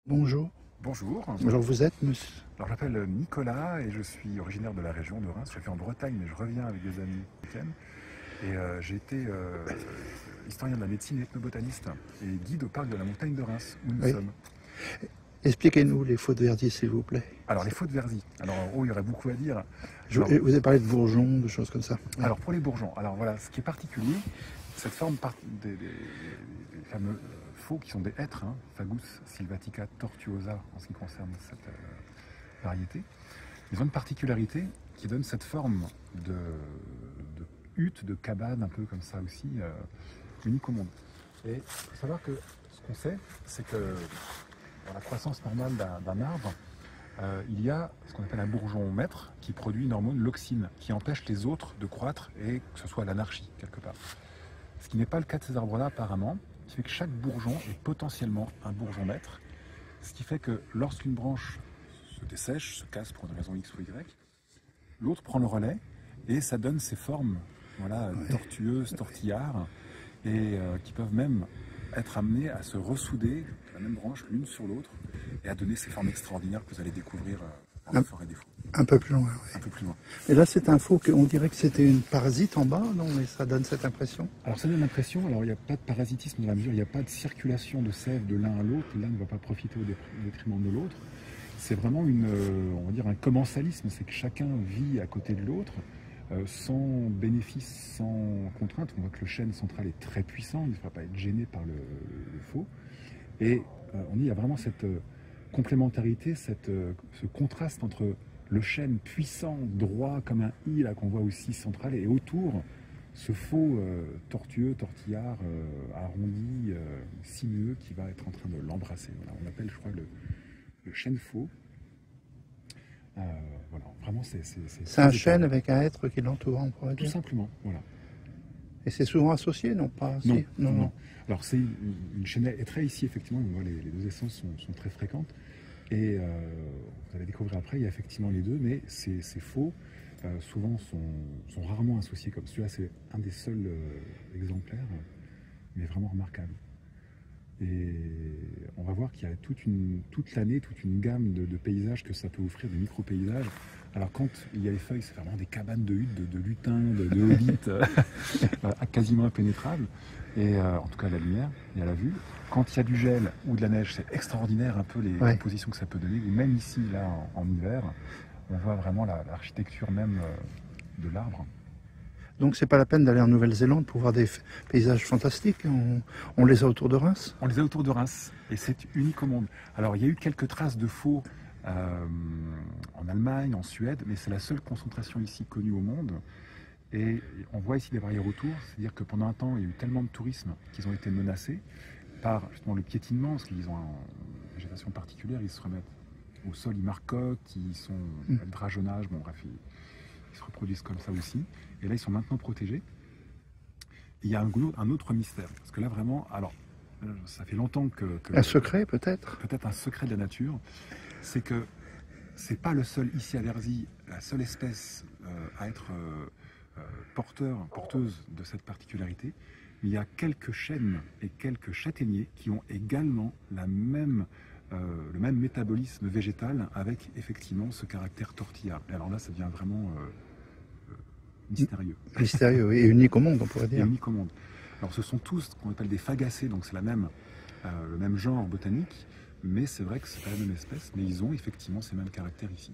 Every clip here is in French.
Bonjour. Bonjour. Alors vous êtes monsieur? Alors, je m'appelle Nicolas et je suis originaire de la région de Reims. Je suis en Bretagne, mais je reviens avec des amis ce week-end. Et j'ai été historien de la médecine et ethnobotaniste et guide au parc de la montagne de Reims, où nous Oui. sommes. Expliquez-nous les faux de Verdi, s'il vous plaît. Alors, les faux de Verzy. Alors, en gros, il y aurait beaucoup à dire. Vous avez parlé de bourgeons, de choses comme ça. Oui. Alors, pour les bourgeons, alors voilà, ce qui est particulier, cette forme des fameux faux qui sont des hêtres, hein, Fagus sylvatica tortuosa en ce qui concerne cette variété. Ils ont une particularité qui donne cette forme de hutte, de cabane, un peu comme ça aussi, unique au monde. Et il faut savoir que ce qu'on sait, c'est que dans la croissance normale d'un arbre, il y a ce qu'on appelle un bourgeon maître qui produit une hormone, l'auxine, qui empêche les autres de croître et que ce soit l'anarchie quelque part. Ce qui n'est pas le cas de ces arbres-là apparemment, qui fait que chaque bourgeon est potentiellement un bourgeon maître, ce qui fait que lorsqu'une branche se dessèche, se casse pour une raison X ou Y, l'autre prend le relais et ça donne ces formes voilà, tortueuses, tortillards, et qui peuvent même être amenées à se ressouder la même branche l'une sur l'autre et à donner ces formes extraordinaires que vous allez découvrir dans la forêt des faux. Un peu plus loin. Oui. Un peu plus loin. Et là, c'est un faux qu'on dirait que c'était une parasite en bas, non? Mais ça donne cette impression. Alors ça donne l'impression, alors il n'y a pas de parasitisme dans la mesure, il n'y a pas de circulation de sève de l'un à l'autre, l'un ne va pas profiter au détriment de l'autre. C'est vraiment on va dire un commensalisme, c'est que chacun vit à côté de l'autre, sans bénéfice, sans contrainte. On voit que le chêne central est très puissant, il ne va pas être gêné par le faux. Et il y a vraiment cette complémentarité, ce contraste entre le chêne puissant, droit comme un i là qu'on voit aussi central, et autour ce faux tortueux, tortillard, arrondi, sinueux qui va être en train de l'embrasser. Voilà, on appelle, je crois, le chêne faux. Voilà, vraiment, c'est un chêne avec un hêtre qui l'entoure, on pourrait dire. Tout simplement, voilà. Et c'est souvent associé, non pas? Non, Si. non. Alors c'est une chênaie très ici, effectivement, on voit les deux essences sont très fréquentes. Et vous allez découvrir après, il y a effectivement les deux, mais ces faux, souvent, sont rarement associés comme celui-là. C'est un des seuls exemplaires, mais vraiment remarquable. Et on va voir qu'il y a toute l'année, toute une gamme de paysages que ça peut offrir, de micro-paysages. Alors quand il y a les feuilles, c'est vraiment des cabanes de huttes, de lutins, de hobbits, quasiment impénétrables. Et en tout cas à la lumière et à la vue. Quand il y a du gel ou de la neige, c'est extraordinaire un peu les compositions que ça peut donner. Ou même ici, là, en hiver, on voit vraiment l'architecture même de l'arbre. Donc c'est pas la peine d'aller en Nouvelle-Zélande pour voir des paysages fantastiques. On les a autour de Reims. On les a autour de Reims et c'est unique au monde. Alors il y a eu quelques traces de faux en Allemagne, en Suède, mais c'est la seule concentration ici connue au monde. Et on voit ici des barrières autour, c'est-à-dire que pendant un temps il y a eu tellement de tourisme qu'ils ont été menacés par justement le piétinement, parce qu'ils ont une végétation particulière, ils se remettent au sol, ils marcotent, ils sont le drageonnage, bon bref, ils se reproduisent comme ça aussi. Et là, ils sont maintenant protégés. Et il y a un autre mystère. Parce que là, vraiment, alors, ça fait longtemps que un secret, peut-être? Peut-être un secret de la nature. C'est que c'est pas le seul, ici à Verzy, la seule espèce à être porteuse de cette particularité. Il y a quelques chênes et quelques châtaigniers qui ont également le même métabolisme végétal avec effectivement ce caractère tortillard. Et alors là, ça devient vraiment mystérieux. Mystérieux, oui, et unique au monde, on pourrait dire. Et unique au monde. Alors ce sont tous ce qu'on appelle des fagacées, donc c'est le même genre botanique, mais c'est vrai que c'est pas la même espèce, mais ils ont effectivement ces mêmes caractères ici.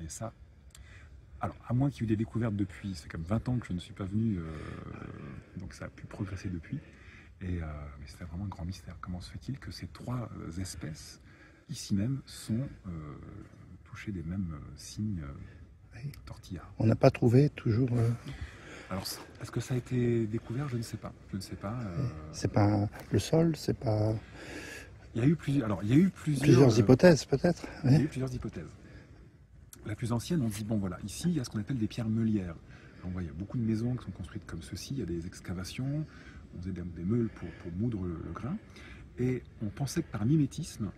Et ça, alors à moins qu'il y ait eu des découvertes depuis, c'est comme 20 ans que je ne suis pas venu, donc ça a pu progresser depuis, mais c'était vraiment un grand mystère. Comment se fait-il que ces trois espèces, ici même, sont touchées des mêmes signes tortillards? On n'a pas trouvé toujours... Alors, est-ce que ça a été découvert? Je ne sais pas. Je ne sais pas. C'est pas le sol, c'est pas... Il y a eu plusieurs hypothèses, peut-être. Il y a eu plusieurs hypothèses. La plus ancienne, on dit, bon voilà, ici, il y a ce qu'on appelle des pierres meulières. On voit, il y a beaucoup de maisons qui sont construites comme ceci, il y a des excavations, on faisait des meules pour moudre le grain. Et on pensait que par mimétisme,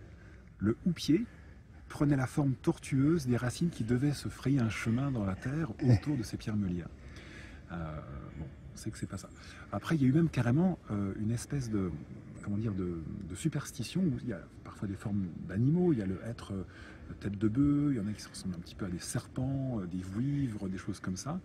le houppier prenait la forme tortueuse des racines qui devaient se frayer un chemin dans la terre autour de ces pierres meulières. Bon, sait que c'est pas ça. Après, il y a eu même carrément une espèce de, comment dire, de superstition où il y a parfois des formes d'animaux. Il y a le hêtre tête de bœuf, il y en a qui se ressemblent un petit peu à des serpents, des vouivres, des choses comme ça,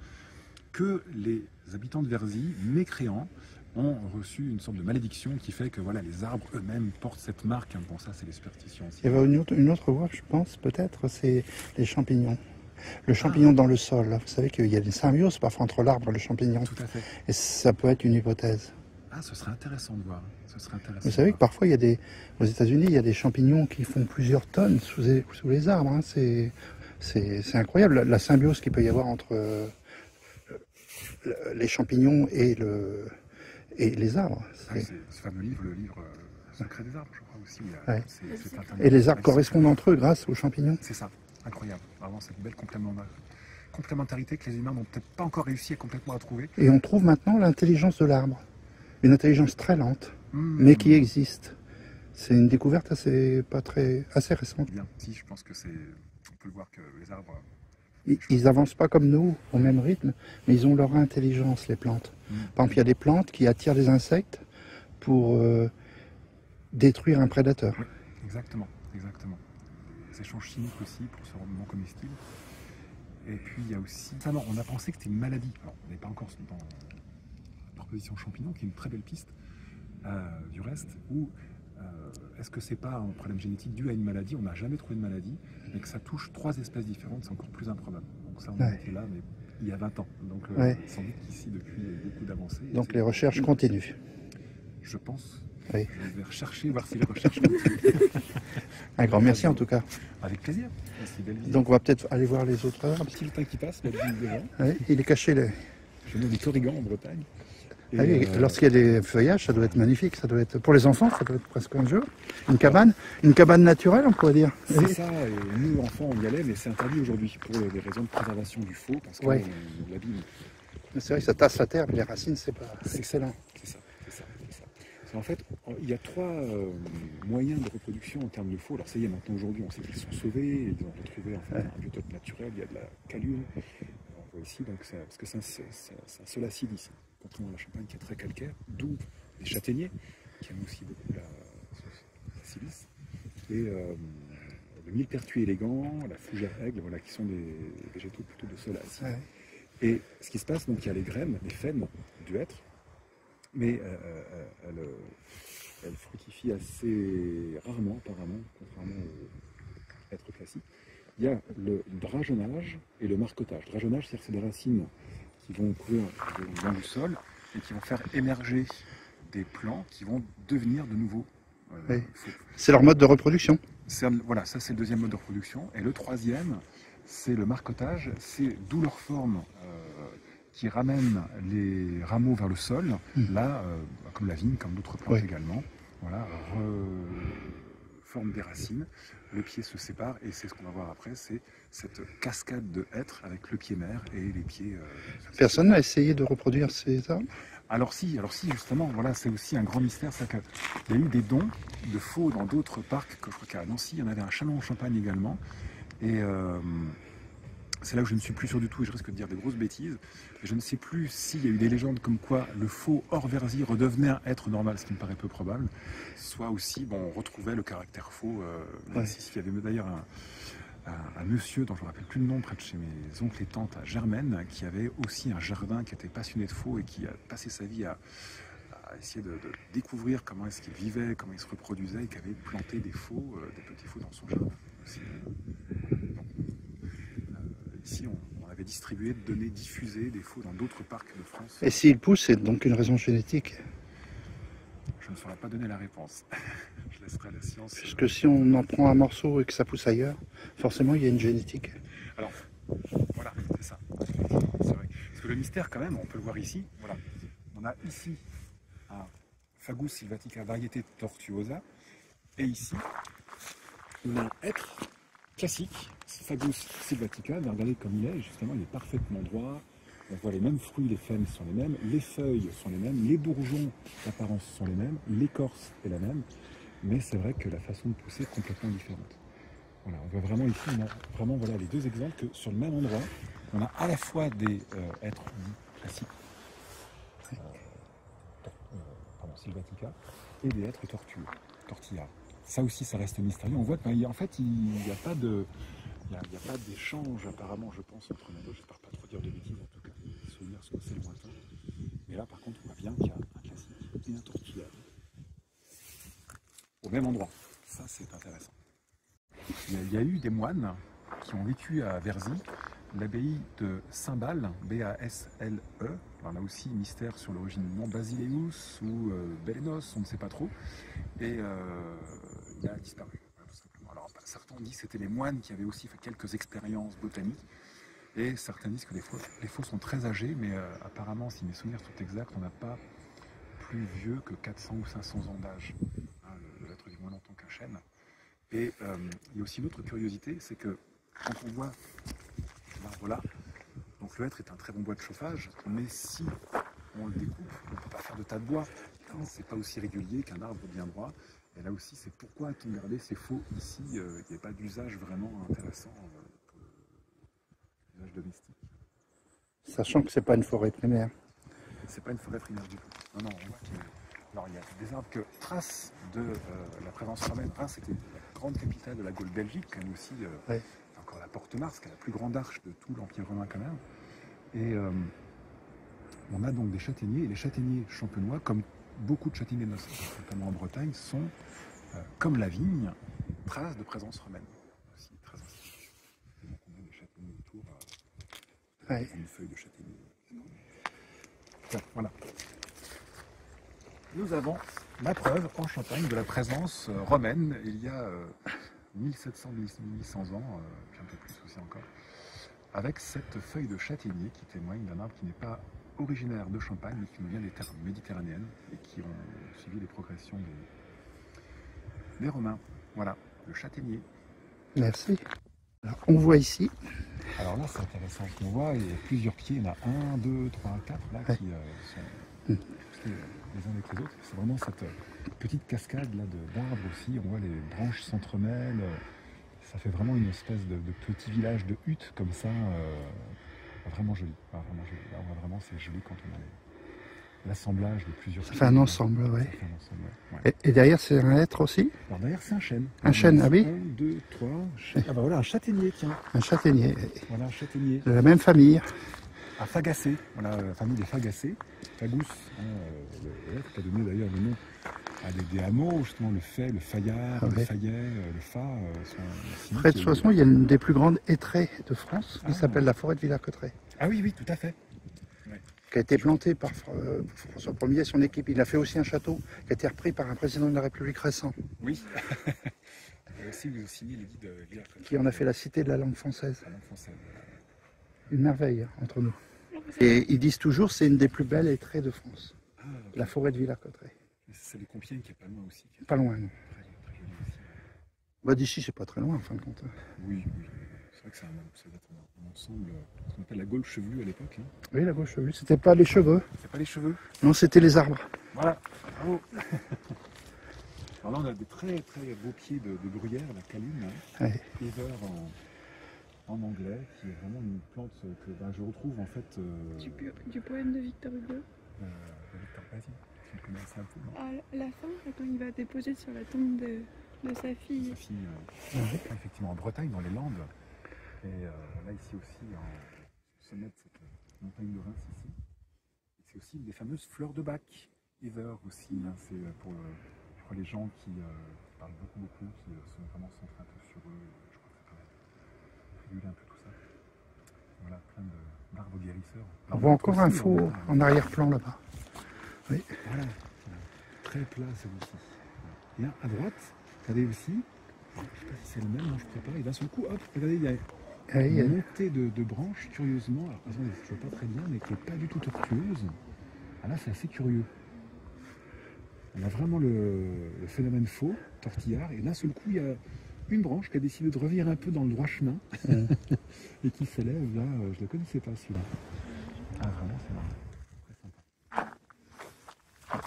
que les habitants de Verzy, mécréants, ont reçu une sorte de malédiction qui fait que voilà, les arbres eux-mêmes portent cette marque. Bon, ça, c'est les superstitions aussi. Il y avait une autre voie, je pense, peut-être, c'est les champignons. Le champignon dans le sol. Vous savez qu'il y a des symbioses parfois entre l'arbre et le champignon. Tout à fait. Et ça peut être une hypothèse. Ah, ce serait intéressant de voir. Ce serait intéressant. Vous savez que parfois, aux États-Unis, il y a des champignons qui font plusieurs tonnes sous les arbres. Hein. C'est incroyable la symbiose qu'il peut y avoir entre les champignons et les arbres. Ah, c'est ce fameux livre, le livre Secret des arbres, je crois aussi. Ouais. C'est Et les arbres correspondent entre eux grâce aux champignons. C'est ça, incroyable. Vraiment, cette belle complémentarité que les humains n'ont peut-être pas encore réussi complètement à trouver. Et on trouve maintenant l'intelligence de l'arbre. Une intelligence très lente, mais qui existe. C'est une découverte assez récente. Bien, si, je pense que on peut le voir que les arbres... Ils avancent pas comme nous, au même rythme, mais ils ont leur intelligence, les plantes. Par exemple, il y a des plantes qui attirent les insectes pour détruire un prédateur. Oui, exactement, exactement. Les échanges chimiques aussi pour se rendre non comestibles. Et puis il y a aussi... Ça, non, on a pensé que c'était une maladie. Alors, on n'est pas encore dans la proposition champignon, qui est une très belle piste du reste, où est-ce que c'est pas un problème génétique dû à une maladie? On n'a jamais trouvé de maladie, mais que ça touche 3 espèces différentes, c'est encore plus improbable. Donc ça, on était là, mais il y a 20 ans. Donc sans doute qu'ici, depuis, il y a eu beaucoup d'avancées. Donc les recherches continuent. Je pense. Oui. Je vais rechercher, voir si les recherches continuent. Un grand merci en tout cas. Avec plaisir. Merci, belle visite. Donc on va peut-être aller voir les autres arbres. Petit le temps qui passe, la visite devant. Oui, il est caché. Je viens des Corrigans en Bretagne. Ah oui, lorsqu'il y a des feuillages, ça doit être magnifique. Ça doit être, pour les enfants, ça doit être presque un jeu. Une cabane naturelle, on pourrait dire. C'est ça, et nous, enfants, on y allait, mais c'est interdit aujourd'hui pour des raisons de préservation du faux, parce qu'on l'abîme. C'est vrai que ça tasse la terre, mais les racines, c'est excellent. C'est ça. En fait, il y a 3 moyens de reproduction en termes de faux. Alors ça y est, maintenant aujourd'hui, on sait qu'ils sont sauvés, ils ont retrouvé un biotope naturel, il y a de la calium. On voit ici, donc parce que c'est un sol acide ici, contrairement à la Champagne qui est très calcaire, d'où les châtaigniers, qui aiment aussi beaucoup la silice, et le millepertuis élégant, la fougère aigle, voilà, qui sont des végétaux plutôt de sol acide. Ouais. Et ce qui se passe, donc il y a les graines, les faines du hêtre, mais elle fructifie assez rarement, apparemment, contrairement au hêtre classique. Il y a le drageonnage et le marcottage. Drageonnage, c'est-à-dire que c'est des racines qui vont couvrir le long du sol et qui vont faire émerger des plants qui vont devenir de nouveau. Oui. C'est leur mode de reproduction. Voilà, ça c'est le deuxième mode de reproduction. Et le troisième, c'est le marcottage, c'est d'où leur forme qui ramène les rameaux vers le sol, là, comme la vigne, comme d'autres plantes également. Voilà, forme des racines, le pied se sépare et c'est ce qu'on va voir après, c'est cette cascade de hêtre avec le pied mère et les pieds... Personne n'a essayé de reproduire ces arbres? Alors si, justement, voilà, c'est aussi un grand mystère, c'est qu'il y a eu des dons de faux dans d'autres parcs, que je crois qu'à Nancy, il y en avait un Châlons en Champagne également, et c'est là où je ne suis plus sûr du tout et je risque de dire des grosses bêtises. Et je ne sais plus s'il y a eu des légendes comme quoi le faux hors Verzy redevenait un être normal, ce qui me paraît peu probable, soit aussi, bon, on retrouvait le caractère faux, il y avait d'ailleurs un monsieur dont je ne me rappelle plus le nom, près de chez mes oncles et tantes à Germaine, qui avait aussi un jardin, qui était passionné de faux et qui a passé sa vie à essayer de découvrir comment est-ce qu'il vivait, comment il se reproduisait, et qui avait planté des faux, des petits faux dans son jardin aussi. Ici, on avait distribué, donné, diffusé des faux dans d'autres parcs de France. Et s'ils poussent, c'est donc une raison génétique? Je ne saurais pas donner la réponse. Je laisserai la science. Puisque si on en prend un morceau et que ça pousse ailleurs, forcément, il y a une génétique. Alors, voilà, c'est ça. C'est vrai. Parce que le mystère, quand même, on peut le voir ici. Voilà. On a ici un Fagus sylvatica variété tortuosa. Et ici, on a un hêtre classique, Fagus sylvatica, regardez comme il est, justement, il est parfaitement droit, on voit les mêmes fruits, les faines sont les mêmes, les feuilles sont les mêmes, les bourgeons d'apparence sont les mêmes, l'écorce est la même, mais c'est vrai que la façon de pousser est complètement différente. Voilà, on voit vraiment ici, on a vraiment voilà, les deux exemples que sur le même endroit, on a à la fois des êtres classiques, sylvatica, et des hêtres tortillards. Ça aussi, ça reste mystérieux. On voit qu'en fait, il n'y a pas de... Il n'y a pas d'échange apparemment, je pense, entre les deux. J'espère pas trop dire de bêtises, en tout cas. Les souvenirs sont assez lointains. Mais là, par contre, on voit bien qu'il y a un classique et un tortillard au même endroit. Ça, c'est intéressant. Il y a eu des moines qui ont vécu à Verzy, l'abbaye de Saint-Bal, B-A-S-L-E. Alors là aussi, mystère sur l'origine du nom, Basileus ou Belenos, on ne sait pas trop. Et il a disparu, tout simplement. Alors, certains disent que c'était les moines qui avaient aussi fait quelques expériences botaniques. Et certains disent que les faux sont très âgés, mais apparemment, si mes souvenirs sont exacts, on n'a pas plus vieux que 400 ou 500 ans d'âge. Hein, le lettre vit moins longtemps qu'un chêne. Et il y a aussi une autre curiosité, c'est que quand on voit l'arbre là, donc le hêtre est un très bon bois de chauffage, mais si on le découpe, on ne peut pas faire de tas de bois. C'est pas aussi régulier qu'un arbre bien droit. Et là aussi, c'est pourquoi a-t-on gardé ces faux ici. Il n'y a pas d'usage vraiment intéressant pour l'usage domestique. Sachant que c'est pas une forêt primaire. C'est pas une forêt primaire du tout. Non, non, on voit qu'il y a... Alors, il y a des arbres que trace de la présence romaine. Reims, c'était la grande capitale de la Gaule belgique, quand même aussi. Ouais. Encore la porte Mars, qui est la plus grande arche de tout l'Empire romain, quand même. Et on a donc des châtaigniers. Et les châtaigniers champenois, comme beaucoup de châtaigniers, notamment en Bretagne, sont, comme la vigne, traces de présence romaine. Aussi très ancienne. Et donc, on a des châtaigniers autour, une feuille de châtaignier. Tiens, voilà. Nous avons la preuve en Champagne de la présence romaine il y a 1700-1800 ans, puis un peu plus aussi encore, avec cette feuille de châtaignier qui témoigne d'un arbre qui n'est pas originaire de Champagne, mais qui nous vient des terres méditerranéennes et qui ont suivi les progressions des Romains. Voilà, le châtaignier. Merci. Alors, on voit ici. Alors là, c'est intéressant. On voit, il y a plusieurs pieds. Il y en a 1, 2, 3, 4 là qui sont les uns avec les autres. C'est vraiment cette petite cascade là d'arbres aussi. On voit les branches s'entremêlent. Ça fait vraiment une espèce de petit village de huttes comme ça. Vraiment joli. Vraiment joli. Là, on voit vraiment, c'est joli quand on a l'assemblage de plusieurs. Ça fait un ensemble, oui. Ça fait un ensemble, ouais. Et derrière, c'est un hêtre aussi? Alors derrière, c'est un chêne. Un chêne, ah oui? 1, 2, 3. Ah bah voilà, un châtaignier, tiens. Un châtaignier. Voilà, un châtaignier. De la même famille. Un fagacé, voilà, la famille des fagacés. Fagus, le hêtre qui a donné d'ailleurs le nom à des hameaux, justement le fay, le fayard, le fayet, le fa. Près de Soissons, il y a une des plus grandes hêtraies de France, qui s'appelle la forêt de Villers-Cotterêts. Ah oui, oui, tout à fait. Ouais. Qui a été plantée par François Ier et son équipe. Il a fait aussi un château qui a été repris par un président de la République récent. Oui. Et aussi, vous signez l'édit de Villers-Cotterêts. Qui en a fait la cité de la langue française. La langue française. Une merveille hein, entre nous. Et ils disent toujours c'est une des plus belles hêtraies de France. Ah, okay. La forêt de Villers-Cotterêts. C'est les Compiègnes qui est pas loin aussi. Pas loin, non. Très joli aussi. Bah, d'ici, c'est pas très loin en fin de compte. Oui, oui. C'est vrai que ça doit être un ensemble, ce qu'on appelle la Gaule chevelue à l'époque. Hein. Oui, la Gaule chevelue. C'était pas les cheveux. C'est pas les cheveux. Non, c'était les arbres. Voilà. Bravo. Alors là, on a des très très beaux pieds de gruyère, la caline, hein. Ouais. Clover en anglais, qui est vraiment une plante que je retrouve en fait. Du poème de Victor Hugo. Victor, vas-y, tu connais ça un peu, non? À la fin, quand il va déposer sur la tombe de sa fille. Sa fille, effectivement, en Bretagne, dans les Landes. Et là, ici aussi, au sommet de cette montagne de Reims, ici. C'est aussi des fameuses fleurs de bac, Heather aussi. Hein, c'est pour je crois, les gens qui parlent beaucoup, qui sont vraiment centrés un peu sur eux. Je crois que ça permet de réguler un peu tout ça. Voilà, plein d'arbres guérisseurs. On voit encore un faux en arrière-plan là-bas. Oui. Voilà, très plat celui-ci. Et à droite, regardez aussi, je ne sais pas si c'est le même, non, je ne sais pas, et d'un seul coup, hop, regardez, il y a une montée de branches, curieusement, alors je ne vois pas très bien, mais qui n'est pas du tout tortueuse. Ah là, c'est assez curieux. On a vraiment le phénomène faux, tortillard, et d'un seul coup, il y a une branche qui a décidé de revenir un peu dans le droit chemin, et qui s'élève, là, je ne la connaissais pas celui-là. Ah, vraiment, c'est marrant. Très sympa.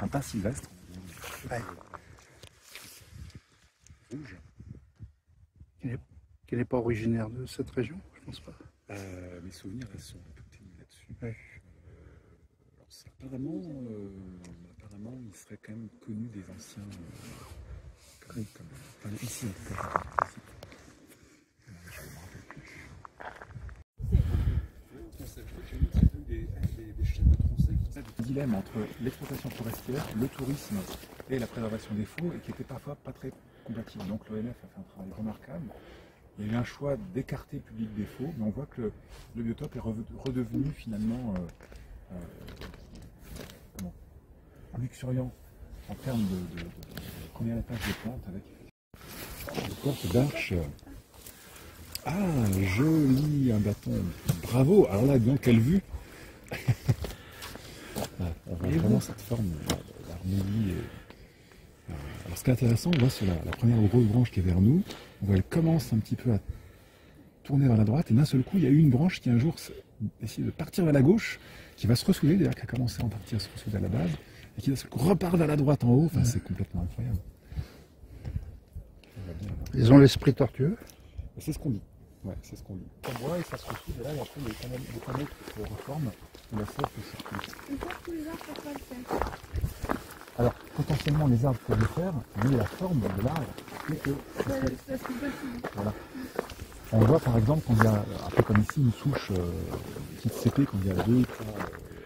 Un pin sylvestre. Ouais. Rouge. Qui n'est pas originaire de cette région, je pense pas. Mes souvenirs là, sont un peu ténus là-dessus. Ouais. Alors, apparemment, on n'a pas apparemment, il serait quand même connu des anciens, enfin, ici en tout cas. Ici. Je ne me rappelle plus. Des chefs de troncée qui avaient un dilemme entre l'exploitation forestière, le tourisme et la préservation des faux, et qui était parfois pas très compatible. Donc l'ONF a fait un travail remarquable. Il y a eu un choix d'écarter le public des faux, mais on voit que le biotope est redevenu finalement luxuriant en termes de combien d'étages de plantes avec une porte d'arche. Ah, joli, un bâton. Bravo. Alors là, donc, quelle vue. On voit vraiment cette forme d'harmonie. Alors ce qui est intéressant, on voit sur la première grosse branche qui est vers nous, on voit elle commence un petit peu à tourner vers la droite, et d'un seul coup, il y a eu une branche qui un jour essaie de partir vers la gauche, qui va se ressouder, d'ailleurs qui a commencé en partie à se ressouder à la base, et qui repart vers la droite en haut. Enfin, c'est complètement incroyable. Ils ont l'esprit tortueux. C'est ce qu'on dit. Ouais, c'est ce qu'on dit. On voit et ça se ressoude, et là, il y a après des panneaux qui se reforment, où la sève peut circuler. Et ça, tous les arbres peuvent pas le faire. Alors, potentiellement, les arbres peuvent le faire, mais la forme de l'arbre fait que... Ça, c'est possible. Voilà. On voit par exemple quand il y a, un peu comme ici, une souche petite CP, quand il y a 2 ou 3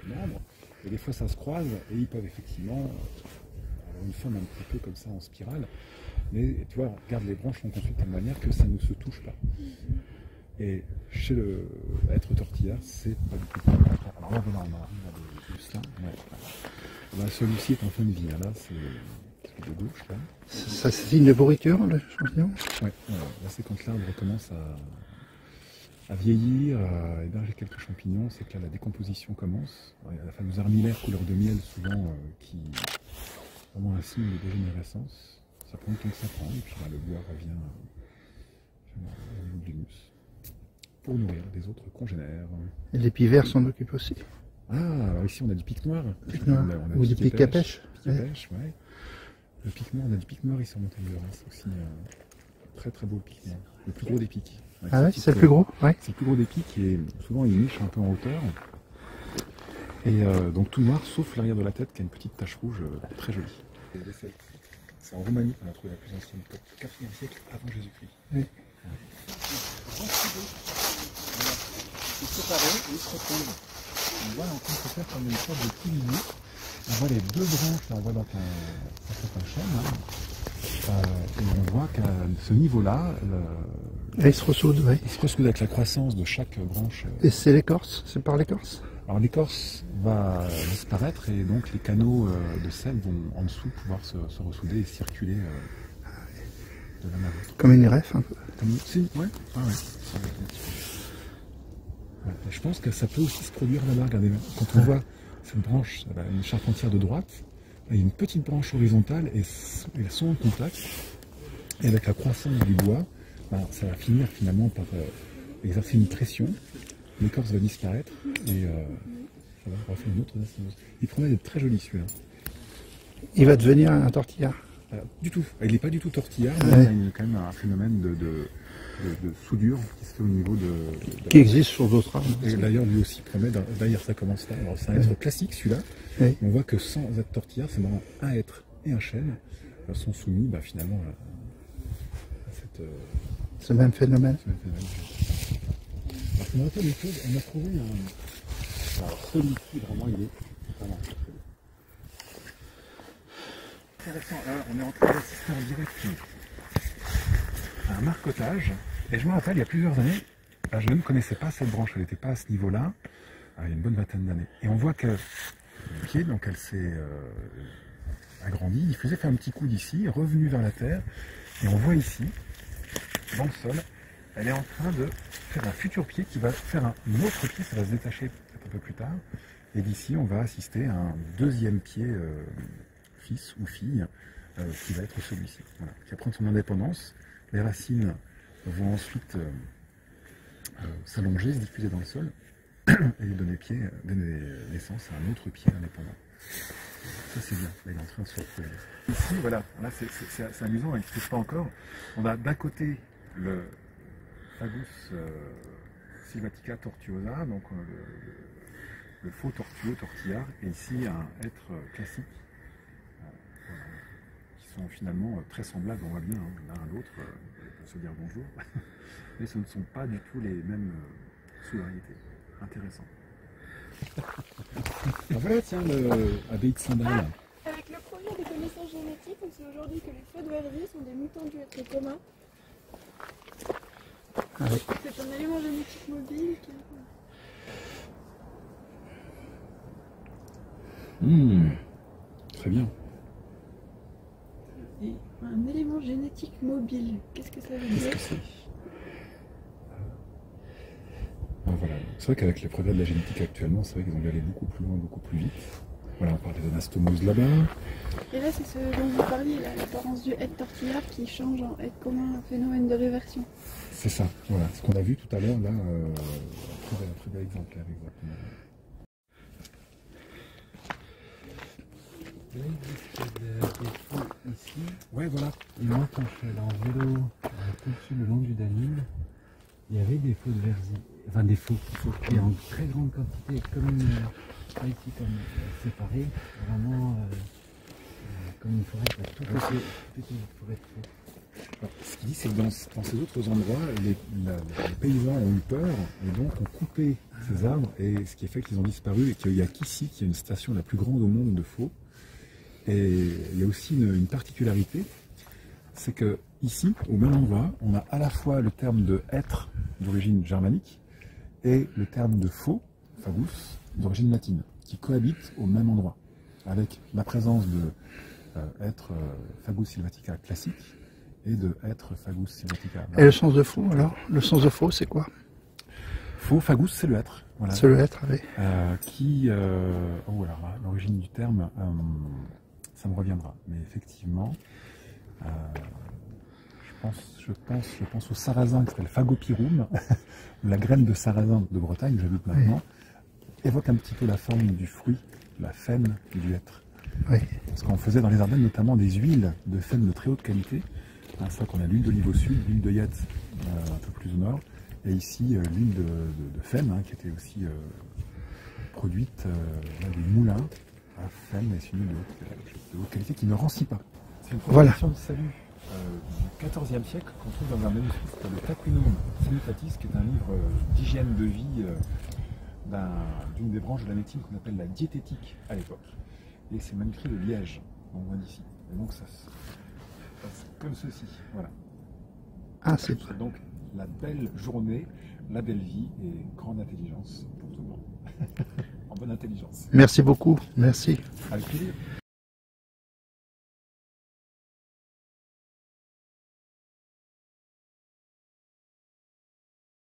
membres, et des fois ça se croise, et ils peuvent effectivement avoir une forme un petit peu comme ça en spirale, mais tu vois, regarde, les branches sont construites de telle manière que ça ne se touche pas. Et chez le être tortillard, c'est pas du tout le cas. Alors là, voilà, on a des slins. Ouais. Là, celui-ci est en fin de vie, hein. Là, c'est de gauche, là. Ça c'est signe de pourriture, le champignon? Ouais, là c'est quand l'arbre commence à vieillir, à héberger quelques champignons, c'est que là la décomposition commence. Alors, il y a la fameuse armillaire couleur de miel souvent qui est vraiment un signe de dégénérescence. Ça prend le temps que ça prend, et puis là, le bois revient au bout de l'humus pour nourrir des autres congénères. Et les pivers s'en occupent aussi. Ah, alors ici on a du pic noir. Pic noir. On a Ou du pic à pêche. Pic à pêche, ouais. Le pic noir, on a du pic noir ici en montagne de Reims aussi. Très très beau pic noir. Le plus gros des pics. Ah ouais, c'est le plus gros? Ouais. C'est le plus gros des pics et souvent il niche un peu en hauteur. Et donc tout noir sauf l'arrière de la tête qui a une petite tache rouge très jolie. C'est en Roumanie qu'on a trouvé la plus ancienne porte, 4e siècle avant Jésus-Christ. Oui. Ils se séparent et ils se retrouvent. On voit en train de se faire comme une sorte de pilier. On voit les 2 branches, là on voit donc un chêne, et on voit qu'à ce niveau-là, Et ils se ressoudent, oui. il se ressoude avec la croissance de chaque branche. Et c'est l'écorce? C'est par l'écorce? Alors l'écorce va disparaître et donc les canaux de sel vont en dessous pouvoir se ressouder et circuler de l'un à l'autre. Comme une greffe, un peu. Comme si, ouais. Ah ouais. Ouais. Je pense que ça peut aussi se produire là-bas. Regardez, quand on voit cette branche, une charpentière de droite, il y a une petite branche horizontale et elles sont en contact. Et avec la croissance du bois, ça va finir finalement par exercer une pression. L'écorce va disparaître et ça va faire une autre assimilation. Il promet d'être très joli celui-là. Il va devenir un tortillard. Du tout. Il n'est pas du tout tortillard, Ouais. mais il y a quand même un phénomène de soudure qui se fait au niveau de Qui existe sur d'autres arbres. Et d'ailleurs, lui aussi promet, d'ailleurs ça commence là. Alors c'est un être classique celui-là. Oui. On voit que sans être tortillard, c'est vraiment un être et un chêne sont soumis finalement à cette. Ce même phénomène. Alors, on a fait des choses, on a trouvé un. Alors celui-ci, vraiment, il est vraiment très beau. Intéressant, là, on est en train d'assister en direct à un marcotage. Et je me rappelle, il y a plusieurs années, je ne connaissais pas cette branche, elle n'était pas à ce niveau-là, il y a une bonne vingtaine d'années. Et on voit que le pied, donc elle s'est agrandie, il faisait faire un petit coup d'ici, revenu vers la terre, et on voit ici, dans le sol, elle est en train de faire un futur pied qui va faire un autre pied, ça va se détacher peut-être un peu plus tard. Et d'ici, on va assister à un deuxième pied, fils ou fille, qui va être celui-ci, voilà, qui va prendre son indépendance. Les racines vont ensuite s'allonger, se diffuser dans le sol et donner naissance à un autre pied indépendant. Ça c'est bien, là, il est en train de se retrouver. Ici, voilà, là c'est amusant, il n'explique pas encore. On a d'un côté le Fagus sylvatica tortuosa, donc le faux tortueux tortillard, et ici un être classique sont finalement très semblables, on voit bien l'un à l'autre, pour se dire bonjour, mais ce ne sont pas du tout les mêmes sous-variétés. Intéressant. Ah, voilà, tiens, l'abbaye de Saint-Bréal. Avec le projet des connaissances génétiques, on sait aujourd'hui que les feux de Verdi sont des mutants du être commun. Ah oui. C'est un élément génétique mobile qui... Très bien. Et un élément génétique mobile, qu'est-ce que ça veut Qu'est-ce dire? que c'est? Voilà. C'est vrai qu'avec les progrès de la génétique actuellement, c'est vrai qu'ils ont dû aller beaucoup plus loin, beaucoup plus vite. Voilà, on parlait d'anastomose là-bas. Et là, c'est ce dont vous parliez, l'apparence du être tortillard qui change en être commun, un phénomène de réversion. C'est ça, voilà. Ce qu'on a vu tout à l'heure, là, très bel exemplaire, exactement. Là, il existe des faux ici. Ouais, voilà. Et moi, quand je suis allé en vélo au-dessus le long du Danube, il y avait des faux de Verzi. Enfin, des faux. Et en très grande quantité, comme pas ici, comme séparés. Vraiment, comme une forêt, quoi. Tout était une forêt de faux. Alors, ce qu'il dit, c'est que dans ces autres endroits, les paysans ont eu peur et donc ont coupé ces arbres, et ce qui fait qu'ils ont disparu, et qu'il n'y a qu'ici qu'il y a une station la plus grande au monde de faux. Et il y a aussi une particularité, c'est que ici, au même endroit, on a à la fois le terme de être d'origine germanique et le terme de faux, fagus, d'origine latine, qui cohabitent au même endroit, avec la présence de être fagus sylvatica classique et de être fagus sylvatica. Et le sens de faux, alors? Le sens de faux, c'est quoi? Faux, fagus, c'est le être. Voilà. C'est le être, oui. Oh alors là, l'origine du terme, ça me reviendra. Mais effectivement, je pense au sarrasin qui s'appelle Phagopirum, la graine de sarrasin de Bretagne, que j'habite maintenant, évoque un petit peu la forme du fruit, la faine du être. Oui. Parce qu'on faisait dans les Ardennes notamment des huiles de faine de très haute qualité. C'est vrai qu'on a l'huile d'olive au sud, l'huile de Yette un peu plus au nord, et ici l'huile de faine qui était aussi produite dans des moulins à faine, et c'est une huile de haute qualité qui ne rancit pas. C'est une production de salut du XIVe siècle qu'on trouve dans un manuscrit qui s'appelle le Taquinum Sanitatis, qui est un livre d'hygiène de vie d'une des branches de la médecine qu'on appelle la diététique à l'époque. Et c'est manuscrit de Liège, on voit d'ici. Et donc ça se passe comme ceci. Voilà. Ah, c'est donc la belle journée, la belle vie et grande intelligence pour tout le monde. En bonne intelligence. Merci beaucoup. Merci. Avec plaisir.